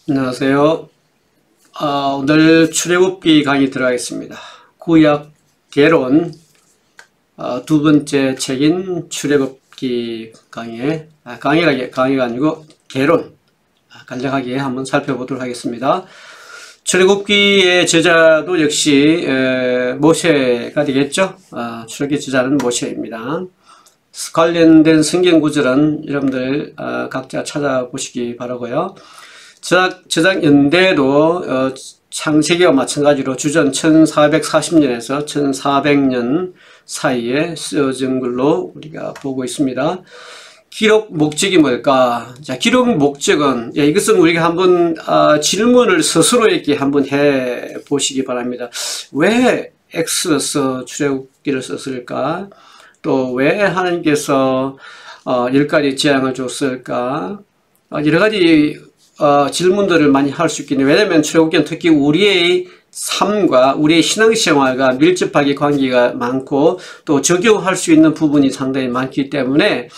안녕하세요. 오늘 출애굽기 강의 들어가겠습니다. 구약 개론 두 번째 책인 출애굽기 강의에 강의가 아니고 개론 간략하게 한번 살펴보도록 하겠습니다. 출애굽기의 제자도 역시 모세가 되겠죠. 출애굽기 제자는 모세입니다. 관련된 성경 구절은 여러분들 각자 찾아보시기 바라고요. 저작 연대도 창세기와 마찬가지로 주전 1440년에서 1400년 사이에 쓰여진 걸로 우리가 보고 있습니다. 기록 목적이 뭘까? 자, 기록 목적은 이것은 우리가 한번 질문을 스스로에게 한번 해 보시기 바랍니다. 왜 엑소더스 출애굽기를 썼을까? 또 왜 하나님께서 10가지 재앙을 줬을까? 여러 가지 질문들을 많이 할 수 있겠네요. 왜냐하면 출애굽기는 특히 우리의 삶과 우리의 신앙생활과 밀접하게 관계가 많고 또 적용할 수 있는 부분이 상당히 많기 때문에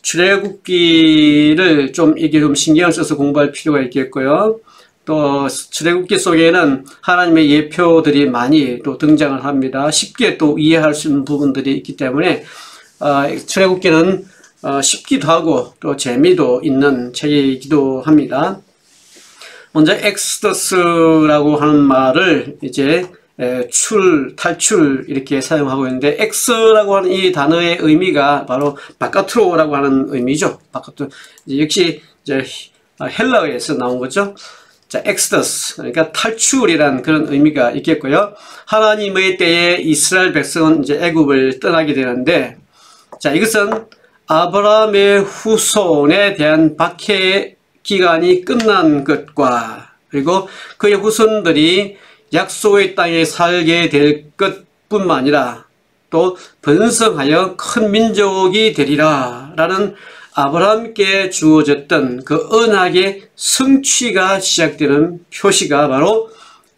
출애굽기를 이게 좀 신경을 써서 공부할 필요가 있겠고요. 또 출애굽기 속에는 하나님의 예표들이 많이 또 등장을 합니다. 쉽게 또 이해할 수 있는 부분들이 있기 때문에 출애굽기는 쉽기도 하고 또 재미도 있는 책이기도 합니다. 먼저 엑스더스라고 하는 말을 이제 탈출 이렇게 사용하고 있는데 엑스라고 하는 이 단어의 의미가 바로 바깥으로라고 하는 의미죠. 바깥으로 역시 이제 헬라어에서 나온 거죠. 자, 엑스더스 그러니까 탈출이라는 그런 의미가 있겠고요. 하나님의 때에 이스라엘 백성은 이제 애굽을 떠나게 되는데 자, 이것은 아브라함의 후손에 대한 박해 기간이 끝난 것과 그리고 그의 후손들이 약속의 땅에 살게 될 것뿐만 아니라 또 번성하여 큰 민족이 되리라 라는 아브라함께 주어졌던 그 언약의 성취가 시작되는 표시가 바로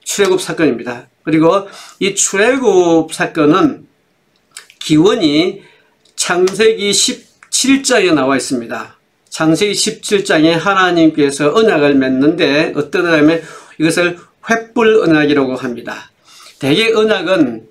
출애굽 사건입니다. 그리고 이 출애굽 사건은 기원이 창세기 17장에 나와 있습니다. 창세기 17장에 하나님께서 언약을 맺는데 어떤 언약이냐면 이것을 횃불 언약이라고 합니다. 대개 언약은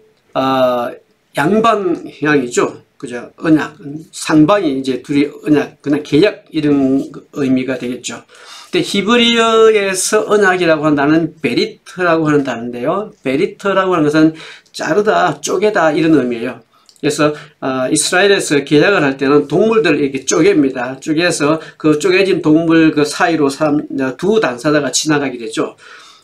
양방향이죠. 그죠? 언약, 상방이 이제 둘이 언약, 그냥 계약 이런 의미가 되겠죠. 근데 히브리어에서 언약이라고 하는 단어는 베리트라고 하는 단어인데요. 베리트라고 하는 것은 자르다, 쪼개다 이런 의미예요. 그래서 이스라엘에서 계약을 할 때는 동물들을 이렇게 쪼갭니다. 쪼개서 그 쪼개진 동물 그 사이로 두 단사자가 지나가게 되죠.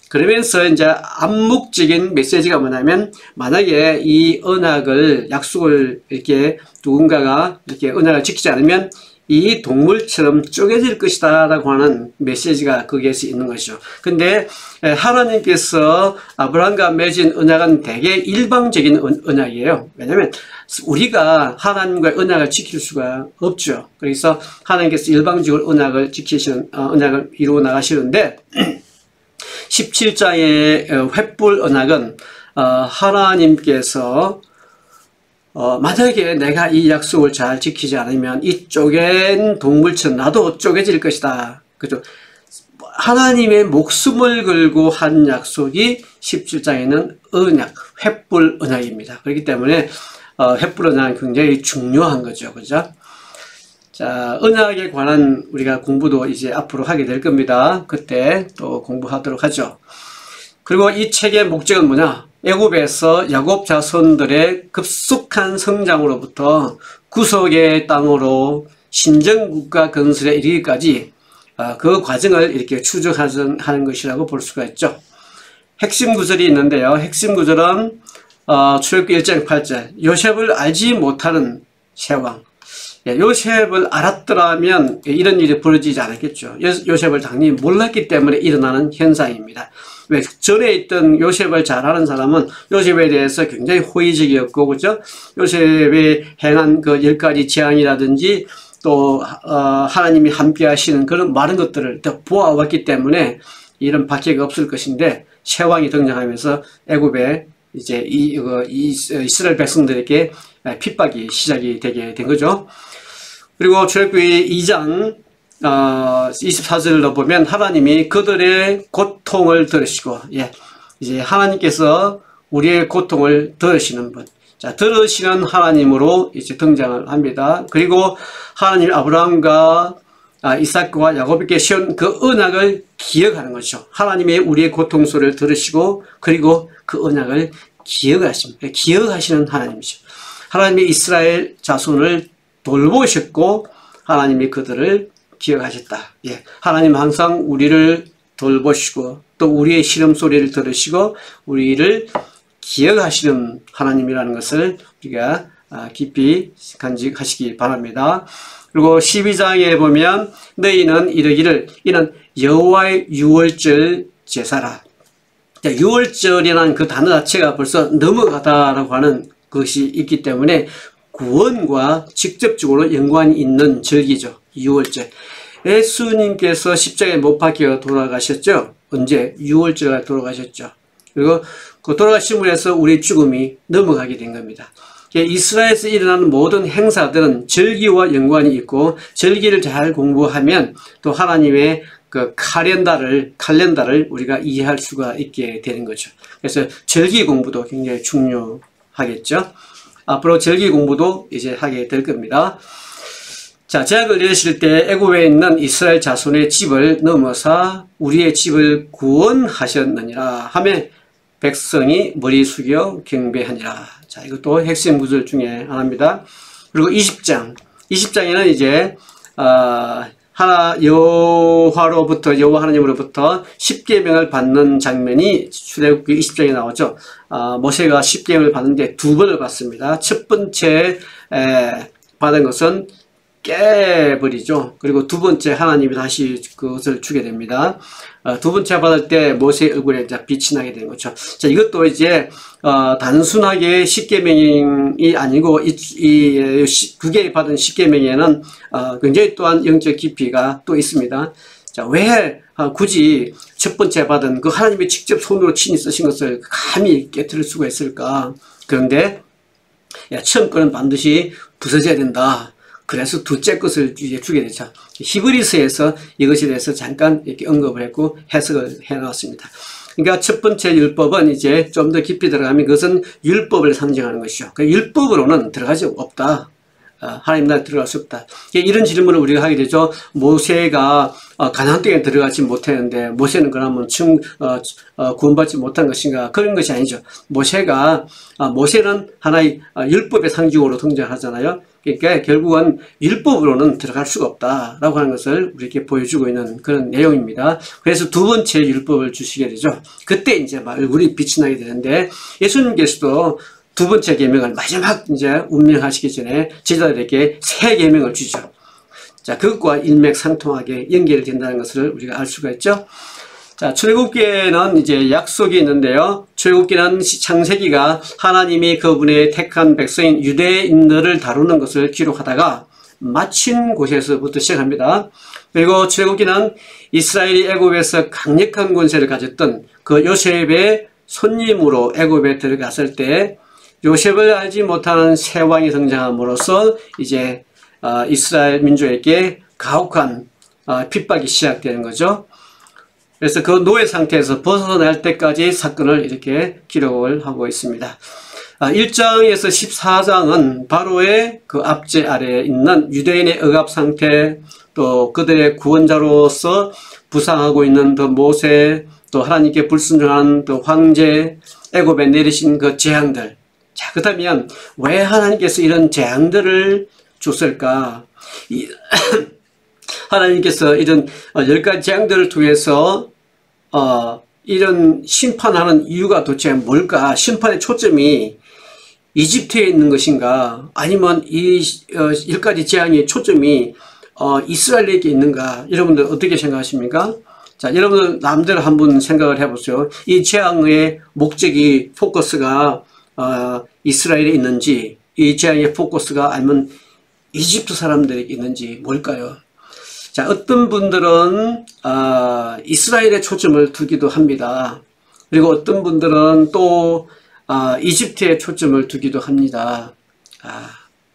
그러면서 이제 암묵적인 메시지가 뭐냐면 만약에 이 언약을 약속을 이렇게 누군가가 이렇게 언약을 지키지 않으면 이 동물처럼 쪼개질 것이다 라고 하는 메시지가 거기에서 있는 것이죠. 근데 하나님께서 아브라함과 맺은 언약은 되게 일방적인 언약이에요. 왜냐하면 우리가 하나님과의 언약을 지킬 수가 없죠. 그래서 하나님께서 일방적으로 언약을 이루어 나가시는데 17장의 횃불 언약은 하나님께서 만약에 내가 이 약속을 잘 지키지 않으면 이 쪼갠 동물처럼 나도 쪼개질 것이다. 그죠? 하나님의 목숨을 걸고 한 약속이 17장에는 언약, 횃불 언약입니다. 그렇기 때문에 횃불 언약은 굉장히 중요한 거죠. 그죠? 자, 언약에 관한 우리가 공부도 이제 앞으로 하게 될 겁니다. 그때 또 공부하도록 하죠. 그리고 이 책의 목적은 뭐냐? 애굽에서 야곱 자손들의 급속한 성장으로부터 구속의 땅으로 신정국가 건설에 이르기까지 그 과정을 이렇게 추적하는 것이라고 볼 수가 있죠. 핵심 구절이 있는데요. 핵심 구절은 출애굽기 1장 8절 요셉을 알지 못하는 세왕. 요셉을 알았더라면 이런 일이 벌어지지 않았겠죠. 요셉을 당연히 몰랐기 때문에 일어나는 현상입니다. 왜 전에 있던 요셉을 잘 아는 사람은 요셉에 대해서 굉장히 호의적이었고, 그죠? 요셉이 행한 그 10가지 재앙이라든지 또 하나님이 함께 하시는 그런 많은 것들을 더 보아왔기 때문에 이런 박해가 없을 것인데 세왕이 등장하면서 애굽에 이제 이스라엘 백성들에게 핍박이 시작이 되게 된 거죠. 그리고 출애굽기 2장 24절로 보면 하나님이 그들의 고통을 들으시고, 예, 이제 하나님께서 우리의 고통을 들으시는 분. 자, 들으시는 하나님으로 이제 등장을 합니다. 그리고 하나님 아브라함과 이삭과 야곱에게 씌운 그 언약을 기억하는 거죠. 하나님의 우리의 고통 소리를 들으시고, 그리고 그 언약을 기억하십니다. 기억하시는 하나님이죠. 하나님이 이스라엘 자손을 돌보셨고, 하나님이 그들을 기억하셨다. 예. 하나님 항상 우리를 돌보시고, 또 우리의 시름 소리를 들으시고, 우리를 기억하시는 하나님이라는 것을 우리가 깊이 간직하시기 바랍니다. 그리고 12장에 보면 너희는 이르기를 이는 여호와의 유월절 제사라. 유월절이라는 그 단어 자체가 벌써 넘어가다라고 하는 것이 있기 때문에 구원과 직접적으로 연관이 있는 절기죠. 유월절. 예수님께서 십자가에 못 박혀 돌아가셨죠. 언제? 유월절에 돌아가셨죠. 그리고 그 돌아가심으로 해서 우리 죽음이 넘어가게 된 겁니다. 이스라엘에서 일어나는 모든 행사들은 절기와 연관이 있고, 절기를 잘 공부하면 또 하나님의 그 칼렌다를 우리가 이해할 수가 있게 되는 거죠. 그래서 절기 공부도 굉장히 중요하겠죠. 앞으로 절기 공부도 이제 하게 될 겁니다. 자, 제약을 내리실 때 애굽에 있는 이스라엘 자손의 집을 넘어서 우리의 집을 구원하셨느니라 하며 백성이 머리 숙여 경배하니라. 자, 이것도 핵심 구절 중에 하나입니다. 그리고 20장에는 이제 여호와 하나님으로부터 십계명을 받는 장면이 출애굽기 20장에 나오죠. 모세가 십계명을 받는데 두 번을 받습니다. 첫 번째 받은 것은 깨버리죠. 그리고 두 번째 하나님이 다시 그것을 주게 됩니다. 두 번째 받을 때 모세의 얼굴에 이제 빛이 나게 되는 거죠. 자, 이것도 이제 단순하게 십계명이 아니고 이 두 개 받은 십계명에는 굉장히 또한 영적 깊이가 또 있습니다. 자, 왜 굳이 첫 번째 받은 그 하나님이 직접 손으로 친히 쓰신 것을 감히 깨뜨릴 수가 있을까? 그런데 처음 거는 반드시 부서져야 된다. 그래서 둘째 것을 이제 주게 되죠. 히브리서에서 이것에 대해서 잠깐 이렇게 언급을 했고 해석을 해 놓았습니다. 그러니까 첫 번째 율법은 이제 좀 더 깊이 들어가면 그것은 율법을 상징하는 것이죠. 그 율법으로는 들어갈 수 없다. 하나님 나라에 들어갈 수 없다. 이런 질문을 우리가 하게 되죠. 모세가 가나안 땅에 들어가지 못했는데 모세는 그러면 구원받지 못한 것인가? 그런 것이 아니죠. 모세는 하나의 율법의 상징으로 등장하잖아요. 그러니까 결국은 율법으로는 들어갈 수가 없다라고 하는 것을 우리에게 보여주고 있는 그런 내용입니다. 그래서 두 번째 율법을 주시게 되죠. 그때 이제 막 얼굴이 빛이 나게 되는데 예수님께서도 두 번째 계명을 마지막 이제 운명하시기 전에 제자들에게 새 계명을 주죠. 자, 그것과 일맥상통하게 연결된다는 것을 우리가 알 수가 있죠. 자, 출애굽기에는 이제 약속이 있는데요. 출애굽기는 창세기가 하나님이 그분의 택한 백성인 유대인들을 다루는 것을 기록하다가 마친 곳에서부터 시작합니다. 그리고 출애굽기는 이스라엘이 애굽에서 강력한 권세를 가졌던 그 요셉의 손님으로 애굽에 들어갔을 때 요셉을 알지 못하는 새 왕이 등장함으로써 이제 이스라엘 민족에게 가혹한 핍박이 시작되는 거죠. 그래서 그 노예 상태에서 벗어날 때까지 사건을 이렇게 기록을 하고 있습니다. 1장에서 14장은 바로의 그 압제 아래에 있는 유대인의 억압 상태, 또 그들의 구원자로서 부상하고 있는 그 모세, 또 하나님께 불순종한 그 황제, 애굽에 내리신 그 재앙들. 자, 그렇다면 왜 하나님께서 이런 재앙들을 줬을까? 하나님께서 이런 10가지 재앙들을 통해서 이런 심판하는 이유가 도대체 뭘까? 심판의 초점이 이집트에 있는 것인가? 아니면 이 10가지 재앙의 초점이 이스라엘에게 있는가? 여러분들 어떻게 생각하십니까? 자, 여러분들 남대로 한번 생각을 해보세요. 이 재앙의 목적이 포커스가 이스라엘에 있는지, 이 재앙의 포커스가 아니면 이집트 사람들에게 있는지 뭘까요? 자, 어떤 분들은 이스라엘에 초점을 두기도 합니다. 그리고 어떤 분들은 또 이집트에 초점을 두기도 합니다.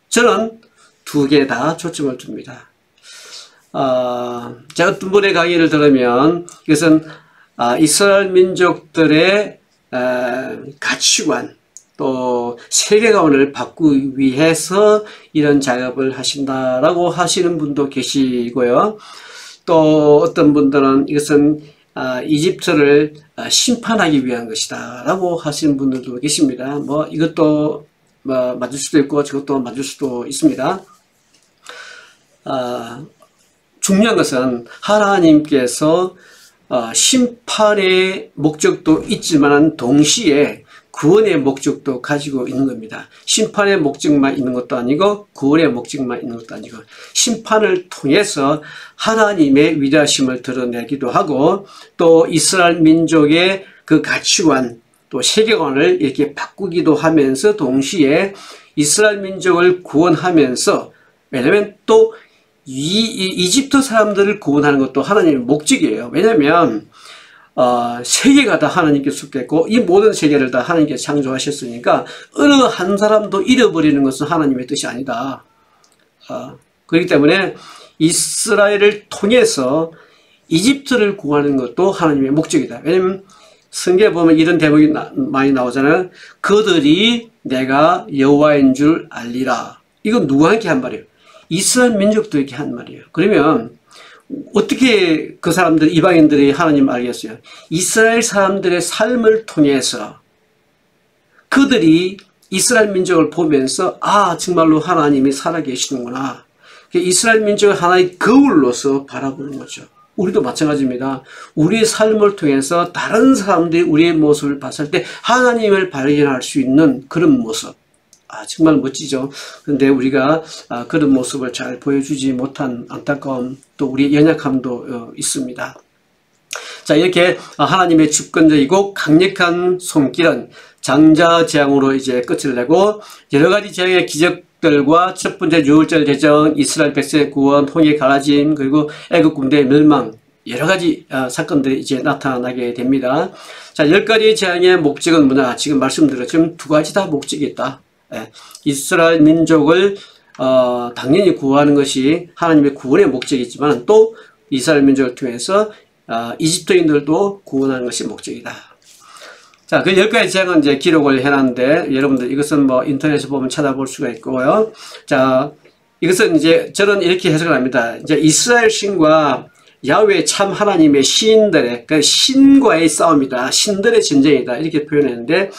저는 두 개 다 초점을 둡니다. 제가 어떤 분의 강의를 들으면 이것은 이스라엘 민족들의 가치관 또 세계관을 바꾸기 위해서 이런 작업을 하신다라고 하시는 분도 계시고요. 또 어떤 분들은 이것은 이집트를 심판하기 위한 것이다 라고 하시는 분들도 계십니다. 뭐 이것도 맞을 수도 있고 저것도 맞을 수도 있습니다. 중요한 것은 하나님께서 심판의 목적도 있지만 동시에 구원의 목적도 가지고 있는 겁니다. 심판의 목적만 있는 것도 아니고 구원의 목적만 있는 것도 아니고 심판을 통해서 하나님의 위대하심을 드러내기도 하고 또 이스라엘 민족의 그 가치관 또 세계관을 이렇게 바꾸기도 하면서 동시에 이스라엘 민족을 구원하면서 왜냐하면 또 이집트 사람들을 구원하는 것도 하나님의 목적이에요. 왜냐하면 세계가 다 하나님께 속했고 이 모든 세계를 다 하나님께 창조하셨으니까 어느 한 사람도 잃어버리는 것은 하나님의 뜻이 아니다. 그렇기 때문에 이스라엘을 통해서 이집트를 구하는 것도 하나님의 목적이다. 왜냐하면 성경에 보면 이런 대목이 많이 나오잖아요. 그들이 내가 여호와인 줄 알리라. 이건 누구한테 한 말이에요? 이스라엘 민족들에게 한 말이에요. 그러면 어떻게 그 사람들, 이방인들이 하나님 알겠어요? 이스라엘 사람들의 삶을 통해서 그들이 이스라엘 민족을 보면서 정말로 하나님이 살아계시는구나. 이스라엘 민족을 하나의 거울로서 바라보는 거죠. 우리도 마찬가지입니다. 우리의 삶을 통해서 다른 사람들이 우리의 모습을 봤을 때 하나님을 발견할 수 있는 그런 모습. 정말 멋지죠. 그런데 우리가 그런 모습을 잘 보여주지 못한 안타까움 또 우리의 연약함도 있습니다. 자, 이렇게 하나님의 주권적이고 강력한 손길은 장자재앙으로 이제 끝을 내고 여러 가지 재앙의 기적들과 첫 번째 유월절 대전, 이스라엘 백성의 구원, 홍해 갈라짐, 그리고 애국 군대의 멸망 여러 가지 사건들이 이제 나타나게 됩니다. 자, 10가지 재앙의 목적은 뭐냐? 지금 말씀드렸지만 두 가지 다 목적이 있다. 이스라엘 민족을 당연히 구하는 것이 하나님의 구원의 목적이지만 또 이스라엘 민족을 통해서 이집트인들도 구원하는 것이 목적이다. 자, 그 10가지 재앙은 이제 기록을 해놨는데 여러분들 이것은 뭐 인터넷에 보면 찾아볼 수가 있고요. 자, 이것은 이제 저는 이렇게 해석을 합니다. 이제 이스라엘 신과 야훼 참 하나님의 신들의 그 신과의 싸움이다. 신들의 전쟁이다. 이렇게 표현했는데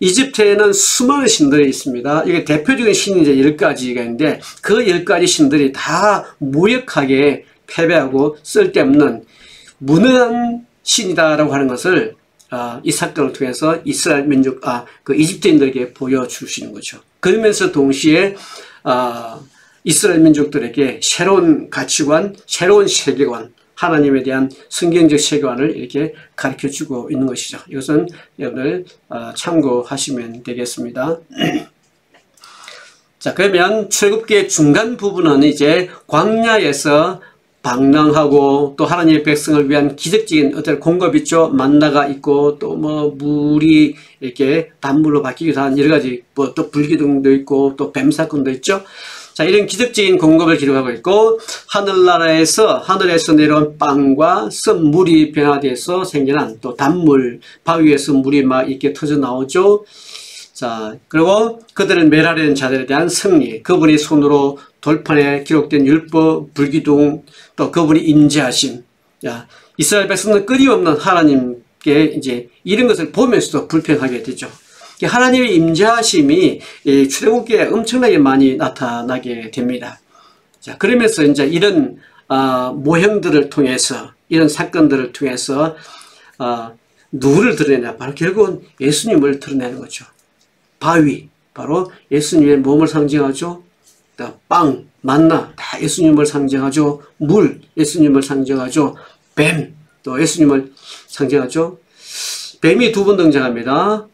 이집트에는 수많은 신들이 있습니다. 이게 대표적인 신이 이제 10가지가 있는데 그 10가지 신들이 다 무력하게 패배하고 쓸데없는 무능한 신이다라고 하는 것을 이 사건을 통해서 이스라엘 민족, 그 이집트인들에게 보여주시는 거죠. 그러면서 동시에 이스라엘 민족들에게 새로운 가치관, 새로운 세계관, 하나님에 대한 성경적 세계관을 이렇게 가르쳐주고 있는 것이죠. 이것은 여러분들 참고하시면 되겠습니다. 자, 그러면 출애굽기의 중간 부분은 이제 광야에서 방랑하고 또 하나님의 백성을 위한 기적적인 어떤 공급 있죠. 만나가 있고 또 뭐 물이 이렇게 단물로 바뀌기도 한 여러 가지 뭐 또 불기둥도 있고 또 뱀 사건도 있죠. 자, 이런 기적적인 공급을 기록하고 있고 하늘에서 내려온 빵과 썬물이 변화돼서 생겨난 또 단물 바위에서 물이 막 이렇게 터져 나오죠. 자, 그리고 그들을 멸하려는 자들에 대한 승리, 그분이 손으로 돌판에 기록된 율법, 불기둥, 또 그분이 임재하심. 야, 이스라엘 백성은 끊임없는 하나님께 이제 이런 것을 보면서도 불평하게 되죠. 하나님의 임재하심이 출애굽기에 엄청나게 많이 나타나게 됩니다. 자, 그러면서 이제 이런 모형들을 통해서 이런 사건들을 통해서 누구를 드러내냐? 바로 결국은 예수님을 드러내는 거죠. 바위, 바로 예수님의 몸을 상징하죠. 빵, 만나, 다 예수님을 상징하죠. 물, 예수님을 상징하죠. 뱀, 또 예수님을 상징하죠. 뱀이 두 번 등장합니다.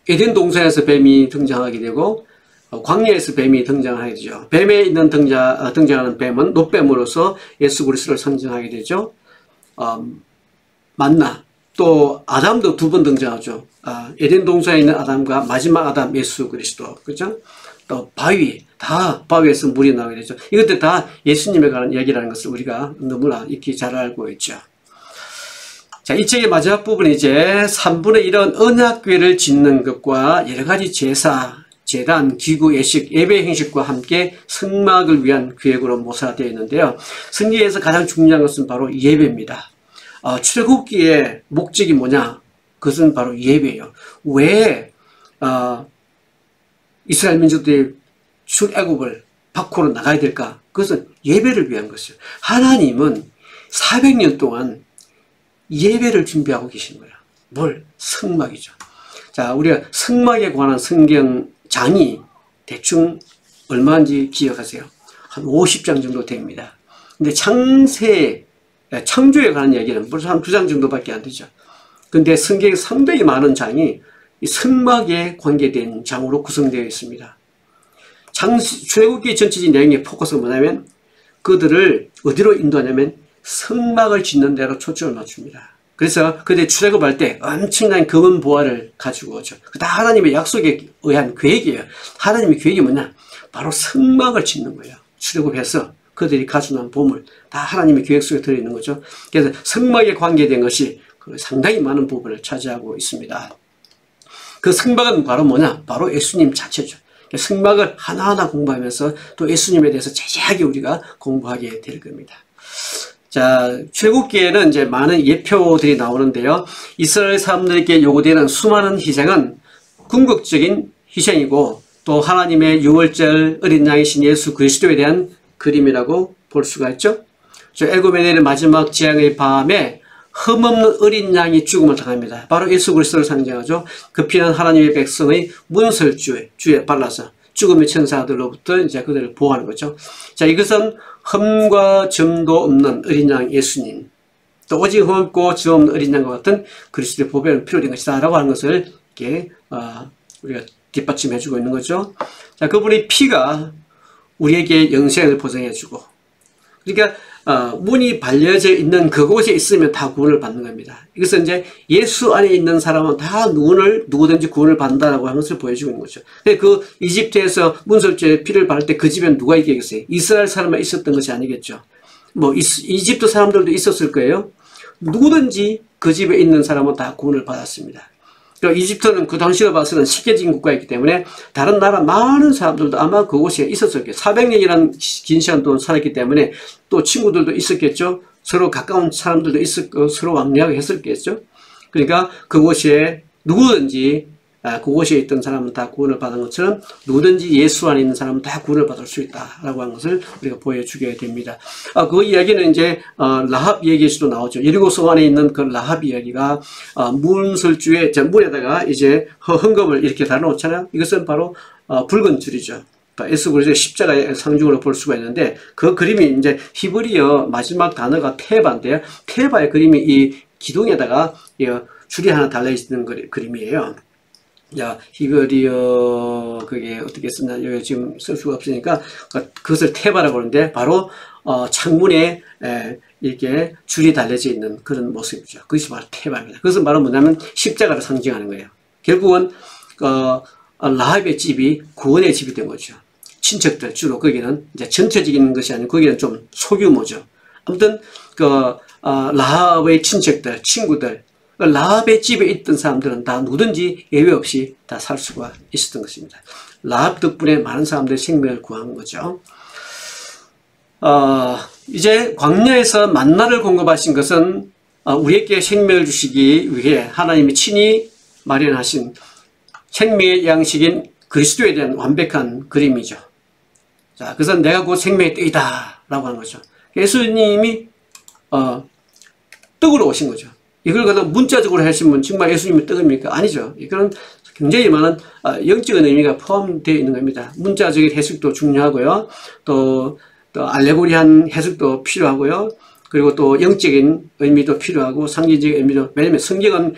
에덴 동산에서 뱀이 등장하게 되고 광야에서 뱀이 등장하게 되죠. 뱀에 있는 등장하는 뱀은 노뱀으로서 예수 그리스도를 상징하게 되죠. 만나, 또 아담도 두 번 등장하죠. 에덴 동산에 있는 아담과 마지막 아담 예수 그리스도, 그죠? 또 바위, 다 바위에서 물이 나오게 되죠. 이것들 다 예수님에 관한 이야기라는 것을 우리가 너무나 익히 잘 알고 있죠. 자, 이 책의 마지막 부분은 이제 3분의 1은 언약궤를 짓는 것과 여러 가지 제사, 제단, 기구, 예식, 예배 행식과 함께 성막을 위한 계획으로 모사되어 있는데요. 성경에서 가장 중요한 것은 바로 예배입니다. 출애굽기의 목적이 뭐냐? 그것은 바로 예배예요. 왜 이스라엘 민족들이 출애굽을 밖으로 나가야 될까? 그것은 예배를 위한 것이에요. 하나님은 400년 동안 예배를 준비하고 계신 거예요. 뭘? 성막이죠. 자, 우리가 성막에 관한 성경장이 대충 얼마인지 기억하세요? 한 50장 정도 됩니다. 근데 창조에 관한 이야기는 벌써 한 2장 정도밖에 안 되죠. 근데 성경에 상당히 많은 장이 이 성막에 관계된 장으로 구성되어 있습니다. 출애굽기 전체적인 내용의 포커스가 뭐냐면 그들을 어디로 인도하냐면 성막을 짓는 데로 초점을 맞춥니다. 그래서 그들 출애굽할 때 엄청난 금은 보화를 가지고 오죠. 다 하나님의 약속에 의한 계획이에요. 하나님의 계획이 뭐냐? 바로 성막을 짓는 거예요. 출애굽해서 그들이 가지고 난 보물 다 하나님의 계획 속에 들어있는 거죠. 그래서 성막에 관계된 것이 상당히 많은 부분을 차지하고 있습니다. 그 성막은 바로 뭐냐? 바로 예수님 자체죠. 성막을 하나하나 공부하면서 또 예수님에 대해서 자세하게 우리가 공부하게 될 겁니다. 자, 출애굽기에는 이제 많은 예표들이 나오는데요. 이스라엘 사람들에게 요구되는 수많은 희생은 궁극적인 희생이고 또 하나님의 유월절 어린 양이신 예수 그리스도에 대한 그림이라고 볼 수가 있죠. 애굽에 내린 마지막 재앙의 밤에 흠없는 어린 양이 죽음을 당합니다. 바로 예수 그리스도를 상징하죠. 그 피는 하나님의 백성의 문설주에 발라서 죽음의 천사들로부터 이제 그들을 보호하는 거죠. 자, 이것은 흠과 점도 없는 어린 양 예수님, 또 오직 흠없고 점 없는 어린 양과 같은 그리스도의 보배는 필요한 것이다라고 하는 것을 이렇게 우리가 뒷받침해주고 있는 거죠. 자, 그분의 피가 우리에게 영생을 보장해주고, 그러니까 문이 발려져 있는 그곳에 있으면 다 구원을 받는 겁니다. 이것은 이제 예수 안에 있는 사람은 다 누구든지 구원을 받는다라고 하는 것을 보여주고 있는 거죠. 그 이집트에서 문설주에 피를 바를 때 그 집엔 누가 있겠어요? 이스라엘 사람만 있었던 것이 아니겠죠. 뭐 이집트 사람들도 있었을 거예요. 누구든지 그 집에 있는 사람은 다 구원을 받았습니다. 그러니까 이집트는 그 당시로 봐서는 식계적인 국가였기 때문에 다른 나라 많은 사람들도 아마 그곳에 있었을 거예요. 400년이라는 긴 시간 동안 살았기 때문에 또 친구들도 있었겠죠. 서로 가까운 사람들도 있었고 서로 왕래하고 했었겠죠. 그러니까 그곳에 누구든지 그곳에 있던 사람은 다 구원을 받은 것처럼 누구든지 예수 안에 있는 사람은 다 구원을 받을 수 있다라고 하는 것을 우리가 보여주게 됩니다. 그 이야기는 이제 라합 얘기에서도 나오죠. 여리고성 안에 있는 그 라합 이야기가 문설주의 문에다가 이제 헌금을 이렇게 달아놓잖아요. 이것은 바로 붉은 줄이죠. 예수 그리스도의 십자가의 상징으로 볼 수가 있는데 그 그림이 이제 히브리어 마지막 단어가 테바인데요. 테바의 그림이 이 기둥에다가 줄이 하나 달려있는 그림이에요. 자, 히브리어 그게 어떻게 쓰나 여기 지금 쓸 수가 없으니까 그것을 테바라고 하는데 바로 창문에 이렇게 줄이 달려져 있는 그런 모습이죠. 그것이 바로 테바입니다. 그것은 바로 뭐냐면 십자가를 상징하는 거예요. 결국은 라합의 집이 구원의 집이 된 거죠. 친척들 주로 거기는 이제 전체적인 것이 아니고 거기는 좀 소규모죠. 아무튼 라합의 친척들, 친구들, 라합의 집에 있던 사람들은 다 누구든지 예외 없이 다 살 수가 있었던 것입니다. 라합 덕분에 많은 사람들의 생명을 구한 거죠. 이제 광야에서 만나를 공급하신 것은 우리에게 생명을 주시기 위해 하나님이 친히 마련하신 생명의 양식인 그리스도에 대한 완벽한 그림이죠. 자, 그래서 내가 곧 생명의 떡이다 라고 하는 거죠. 예수님이 떡으로 오신 거죠. 이걸 갖다 문자적으로 하시면 정말 예수님의 떡입니까? 아니죠. 이거는 굉장히 많은 영적인 의미가 포함되어 있는 겁니다. 문자적인 해석도 중요하고요. 또 알레고리한 해석도 필요하고요. 그리고 또 영적인 의미도 필요하고 상징적인 의미도, 왜냐하면 성경은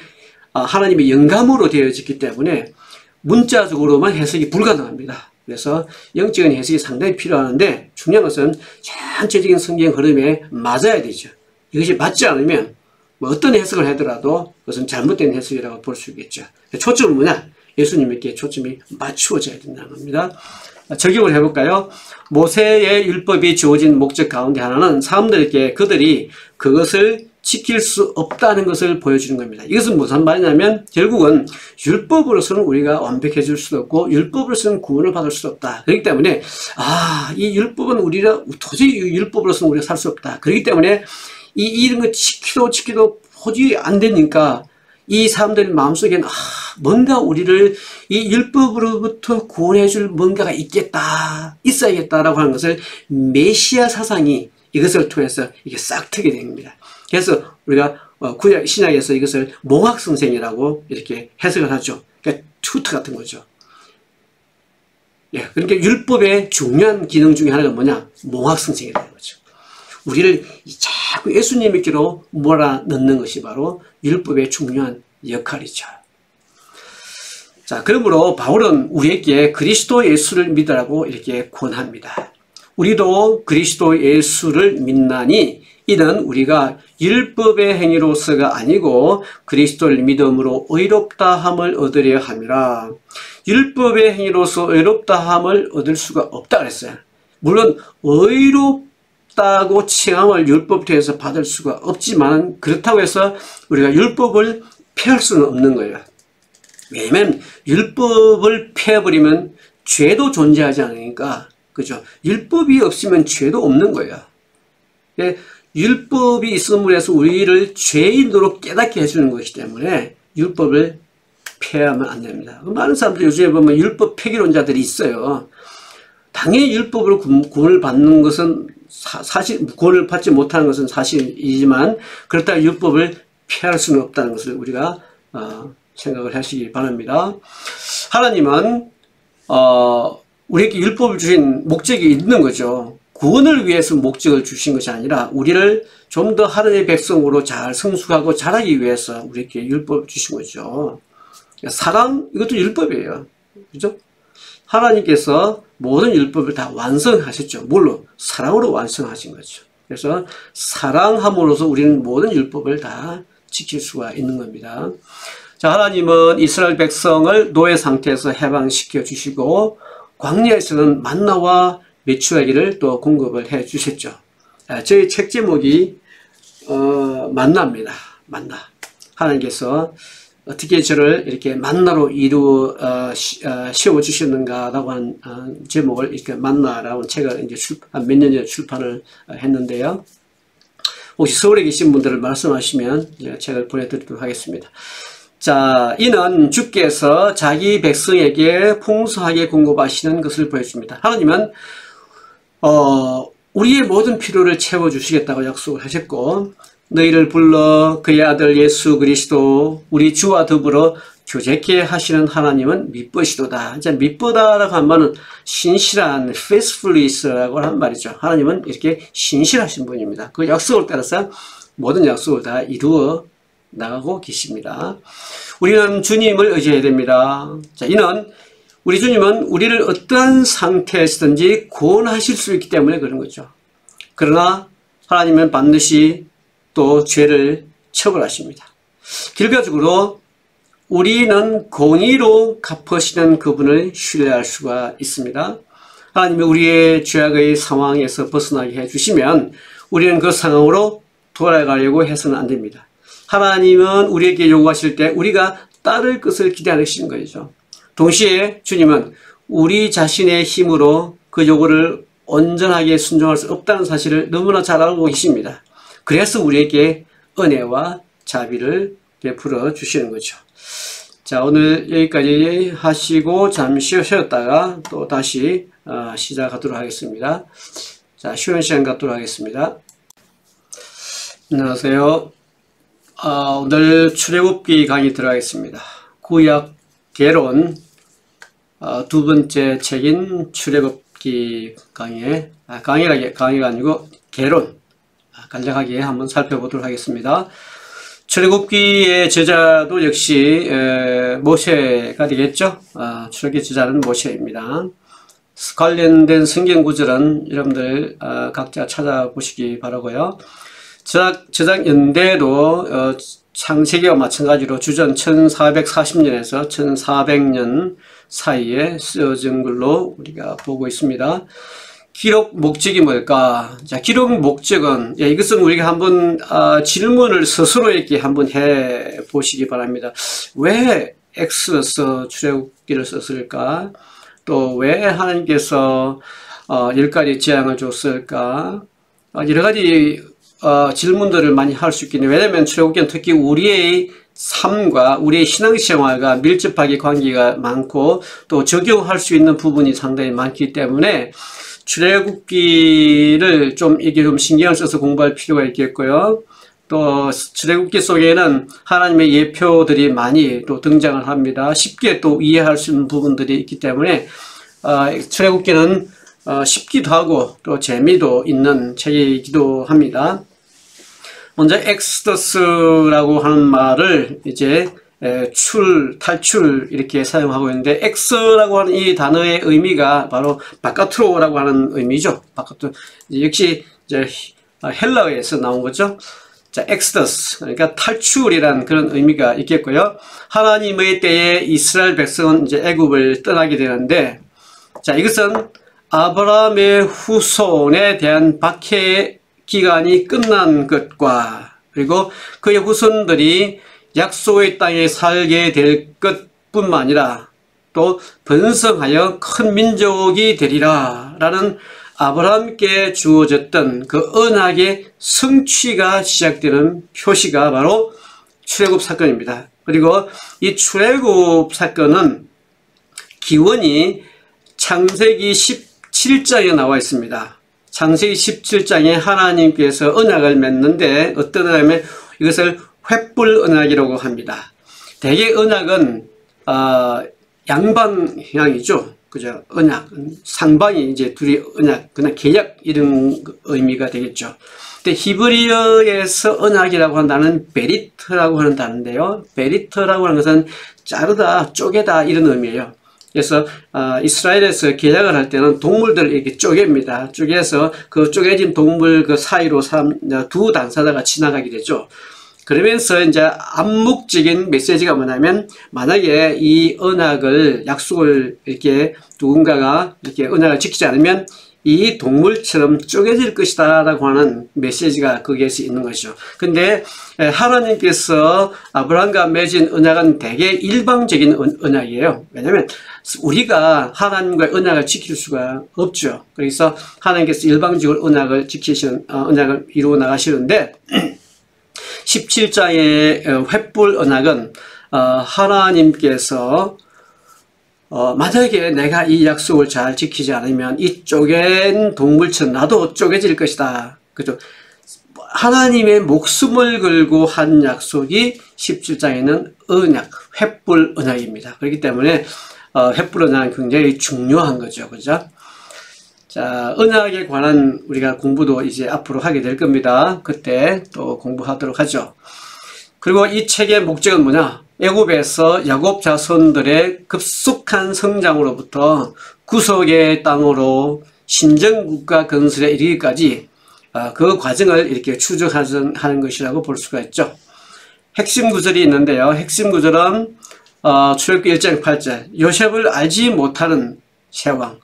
하나님의 영감으로 되어졌기 때문에 문자적으로만 해석이 불가능합니다. 그래서 영적인 해석이 상당히 필요하는데 중요한 것은 전체적인 성경 흐름에 맞아야 되죠. 이것이 맞지 않으면 어떤 해석을 하더라도 그것은 잘못된 해석이라고 볼 수 있겠죠. 초점은 뭐냐? 예수님에게 초점이 맞추어져야 된다는 겁니다. 적용을 해볼까요? 모세의 율법이 주어진 목적 가운데 하나는 사람들에게 그들이 그것을 지킬 수 없다는 것을 보여주는 겁니다. 이것은 무슨 말이냐면 결국은 율법으로서는 우리가 완벽해질 수도 없고 율법으로서는 구원을 받을 수도 없다. 그렇기 때문에 이 율법은 우리가 도저히 율법으로서는 우리가 살 수 없다. 그렇기 때문에 이런 거 지키도 도저히 안 되니까 이 사람들 마음속에는 뭔가 우리를 이 율법으로부터 구원해 줄 뭔가가 있어야겠다라고 하는 것을 메시아 사상이 이것을 통해서 이게 싹 트게 됩니다. 그래서 우리가 구약 신약에서 이것을 몽학성생이라고 이렇게 해석을 하죠. 그러니까 튜터 같은 거죠. 예, 그러니까 율법의 중요한 기능 중에 하나가 뭐냐? 몽학성생이라는 거죠. 우리를 자꾸 예수님 믿기로 몰아넣는 것이 바로 율법의 중요한 역할이죠. 자, 그러므로 바울은 우리에게 그리스도 예수를 믿으라고 이렇게 권합니다. 우리도 그리스도 예수를 믿나니 이는 우리가 율법의 행위로서가 아니고 그리스도를 믿음으로 의롭다함을 얻으려 함이라. 율법의 행위로서 의롭다함을 얻을 수가 없다 그랬어요. 물론 의롭다고 칭함을 율법에 대해서 받을 수가 없지만 그렇다고 해서 우리가 율법을 폐할 수는 없는 거예요. 왜냐하면 율법을 폐해버리면 죄도 존재하지 않으니까, 그죠? 율법이 없으면 죄도 없는 거예요. 율법이 있음으로 해서 우리를 죄인으로 깨닫게 해주는 것이기 때문에 율법을 폐하면 안 됩니다. 많은 사람들 요즘에 보면 율법 폐기론자들이 있어요. 당연히 율법으로 구원을 받는 것은 사실 구원을 받지 못하는 것은 사실이지만 그렇다고 율법을 폐할 수는 없다는 것을 우리가 생각을 하시기 바랍니다. 하나님은 우리에게 율법을 주신 목적이 있는 거죠. 구원을 위해서 목적을 주신 것이 아니라 우리를 좀 더 하나님의 백성으로 잘 성숙하고 자라기 위해서 우리에게 율법을 주신 거죠. 사랑, 이것도 율법이에요. 그죠? 하나님께서 모든 율법을 다 완성하셨죠. 물론 사랑으로 완성하신 거죠. 그래서 사랑함으로써 우리는 모든 율법을 다 지킬 수가 있는 겁니다. 자, 하나님은 이스라엘 백성을 노예 상태에서 해방시켜 주시고 광야에서는 만나와 메추라기를 또 공급을 해 주셨죠. 저희 책 제목이 만나입니다. 만나. 하나님께서 어떻게 저를 이렇게 만나로 세워 주셨는가라고 한 제목을 이렇게 만나라고 책을 이제 몇 년 전에 출판을 했는데요. 혹시 서울에 계신 분들을 말씀하시면 제가 책을 보내드리도록 하겠습니다. 자, 이는 주께서 자기 백성에게 풍성하게 공급하시는 것을 보여줍니다. 하나님은 우리의 모든 필요를 채워주시겠다고 약속을 하셨고 너희를 불러 그의 아들 예수 그리스도 우리 주와 더불어 교제케 하시는 하나님은 미쁘시도다. 이제 미쁘다라고 하면은 신실한 faithfulness라고 하는 말이죠. 하나님은 이렇게 신실하신 분입니다. 그 약속을 따라서 모든 약속을 다 이루어 나가고 계십니다. 우리는 주님을 의지해야 됩니다. 자, 이는 우리 주님은 우리를 어떠한 상태에서든지 구원하실 수 있기 때문에 그런 거죠. 그러나 하나님은 반드시 또 죄를 처벌하십니다. 결과적으로 우리는 공의로 갚으시는 그분을 신뢰할 수가 있습니다. 하나님이 우리의 죄악의 상황에서 벗어나게 해주시면 우리는 그 상황으로 돌아가려고 해서는 안 됩니다. 하나님은 우리에게 요구하실 때 우리가 따를 것을 기대하시는 거죠. 동시에 주님은 우리 자신의 힘으로 그 요구를 온전하게 순종할 수 없다는 사실을 너무나 잘 알고 계십니다. 그래서 우리에게 은혜와 자비를 베풀어 주시는 거죠. 자, 오늘 여기까지 하시고 잠시 쉬었다가 또 다시 시작하도록 하겠습니다. 자, 쉬는 시간 갖도록 하겠습니다. 안녕하세요. 오늘 출애굽기 강의 들어가겠습니다. 구약 개론 두 번째 책인 출애굽기 강의가 아니고 개론 간략하게 한번 살펴보도록 하겠습니다. 출애굽기의 저자도 역시 모세가 되겠죠. 출애굽기 저자는 모세입니다. 관련된 성경 구절은 여러분들 각자 찾아보시기 바라고요. 저작 연대도 창세기와 마찬가지로 주전 1440년에서 1400년 사이에 쓰여진 걸로 우리가 보고 있습니다. 기록 목적이 뭘까? 자, 기록 목적은, 이것은 우리가 한번 질문을 스스로에게 한번 해 보시기 바랍니다. 왜 엑소더스 출애굽기를 썼을까? 또 왜 하나님께서 10가지 재앙을 줬을까? 여러 가지 질문들을 많이 할 수 있겠네요. 왜냐하면 출애굽기는 특히 우리의 삶과 우리의 신앙생활과 밀접하게 관계가 많고 또 적용할 수 있는 부분이 상당히 많기 때문에 출애굽기를 이게 좀 신경을 써서 공부할 필요가 있겠고요. 또 출애굽기 속에는 하나님의 예표들이 많이 또 등장을 합니다. 쉽게 또 이해할 수 있는 부분들이 있기 때문에 출애굽기는 쉽기도 하고 또 재미도 있는 책이기도 합니다. 먼저 엑스더스라고 하는 말을 이제 탈출 이렇게 사용하고 있는데, 엑스라고 하는 이 단어의 의미가 바로 바깥으로라고 하는 의미죠. 바깥으로. 역시 이제 헬라어에서 나온 거죠. 자, 엑스더스, 그러니까 탈출이라는 그런 의미가 있겠고요. 하나님의 때에 이스라엘 백성은 이제 애굽을 떠나게 되는데, 자, 이것은 아브라함의 후손에 대한 박해 기간이 끝난 것과 그리고 그의 후손들이 약속의 땅에 살게 될 것뿐만 아니라 또 번성하여 큰 민족이 되리라 라는 아브라함께 주어졌던 그 언약의 성취가 시작되는 표시가 바로 출애굽 사건입니다. 그리고 이 출애굽 사건은 기원이 창세기 17장에 나와 있습니다. 창세기 17장에 하나님께서 언약을 맺는데 어떤 언약이냐면 이것을 횃불 언약이라고 합니다. 대개 언약은 양방향이죠. 그죠? 언약, 상방이 이제 둘이 언약, 그냥 계약 이런 의미가 되겠죠. 근데 히브리어에서 언약이라고 하는 단어는 베리트라고 하는 단어인데요. 베리트라고 하는 것은 자르다, 쪼개다 이런 의미예요. 그래서 이스라엘에서 계약을 할 때는 동물들을 이렇게 쪼갭니다. 쪼개서 그 쪼개진 동물 그 사이로 두 단사자가 지나가게 되죠. 그러면서 이제 암묵적인 메시지가 뭐냐면, 만약에 이 언약을, 약속을 이렇게 누군가가 이렇게 언약을 지키지 않으면 이 동물처럼 쪼개질 것이다 라고 하는 메시지가 거기에서 있는 것이죠. 근데 하나님께서 아브라함과 맺은 언약은 되게 일방적인 언약이에요. 왜냐하면 우리가 하나님과의 언약을 지킬 수가 없죠. 그래서 하나님께서 일방적으로 언약을 이루어 나가시는데 17장의 횃불 언약은 하나님께서 만약에 내가 이 약속을 잘 지키지 않으면 이 쪼갠 동물처럼 나도 쪼개질 것이다. 그죠? 하나님의 목숨을 걸고 한 약속이 17장에는 언약, 횃불 언약입니다. 그렇기 때문에 횃불 언약은 굉장히 중요한 거죠. 그죠? 자, 언약에 관한 우리가 공부도 이제 앞으로 하게 될 겁니다. 그때 또 공부하도록 하죠. 그리고 이 책의 목적은 뭐냐? 애굽에서 야곱 자손들의 급속한 성장으로부터 구속의 땅으로 신정국가 건설에 이르기까지 그 과정을 이렇게 추적하는 것이라고 볼 수가 있죠. 핵심 구절이 있는데요. 핵심 구절은 출애굽기 1장 8절, 요셉을 알지 못하는 세왕.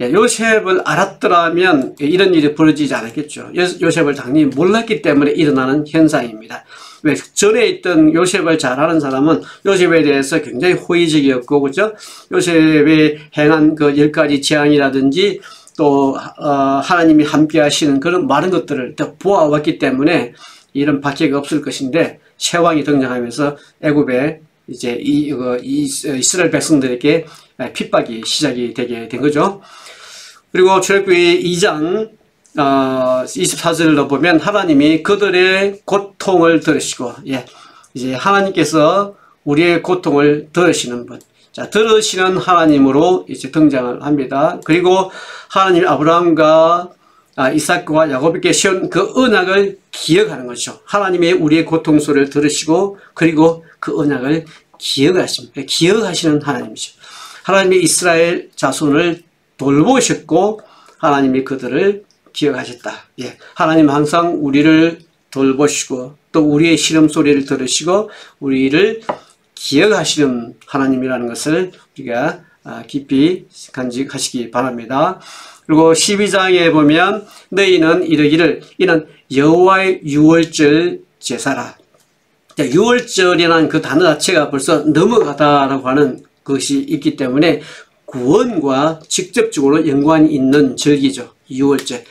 요셉을 알았더라면 이런 일이 벌어지지 않았겠죠. 요셉을 당연히 몰랐기 때문에 일어나는 현상입니다. 왜? 전에 있던 요셉을 잘 아는 사람은 요셉에 대해서 굉장히 호의적이었고, 그죠? 요셉이 행한 그 10가지 재앙이라든지 또 하나님이 함께 하시는 그런 많은 것들을 다 보아왔기 때문에 이런 박해가 없을 것인데, 세왕이 등장하면서 애굽에 이제 이스라엘 백성들에게 핍박이 시작이 되게 된 거죠. 그리고 출애굽기 2장 24절을 보면 하나님이 그들의 고통을 들으시고, 이제 하나님께서 우리의 고통을 들으시는 분, 자, 들으시는 하나님으로 이제 등장을 합니다. 그리고 하나님이 아브라함과 이삭과 야곱에게 시온 그 언약을 기억하는 것이죠. 하나님의 우리의 고통소리를 들으시고 그리고 그 언약을 기억하십니다. 기억하시는 하나님이죠. 하나님이 이스라엘 자손을 돌보셨고 하나님이 그들을 기억하셨다. 하나님은 항상 우리를 돌보시고 또 우리의 신음소리를 들으시고 우리를 기억하시는 하나님이라는 것을 우리가 깊이 간직하시기 바랍니다. 그리고 12장에 보면 너희는 이르기를 이는 여호와의 유월절 제사라. 유월절이라는 그 단어 자체가 벌써 넘어가다라고 하는 것이 있기 때문에 구원과 직접적으로 연관이 있는 절기죠. 유월절.